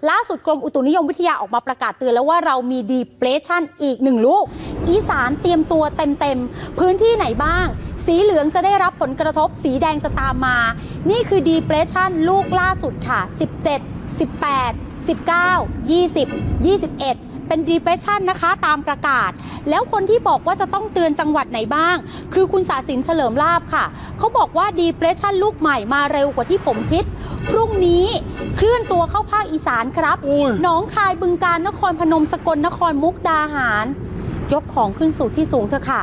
ล่าสุดกรมอุตุนิยมวิทยาออกมาประกาศเตือนแล้วว่าเรามี depression อีก1 ลูกอีสานเตรียมตัวเต็มพื้นที่ไหนบ้างสีเหลืองจะได้รับผลกระทบสีแดงจะตามมานี่คือ depression ลูกล่าสุดค่ะ17 18 19 20 21เป็น depression นะคะตามประกาศแล้วคนที่บอกว่าจะต้องเตือนจังหวัดไหนบ้างคือคุณศาสินเฉลิมลาภค่ะเขาบอกว่า depression ลูกใหม่มาเร็วกว่าที่ผมคิดพรุ่งนี้เคลื่อนตัวเข้าภาคอีสานครับหนองคายบึงกาฬนครพนมสกลนครมุกดาหารยกของขึ้นสู่ที่สูงเถอะค่ะ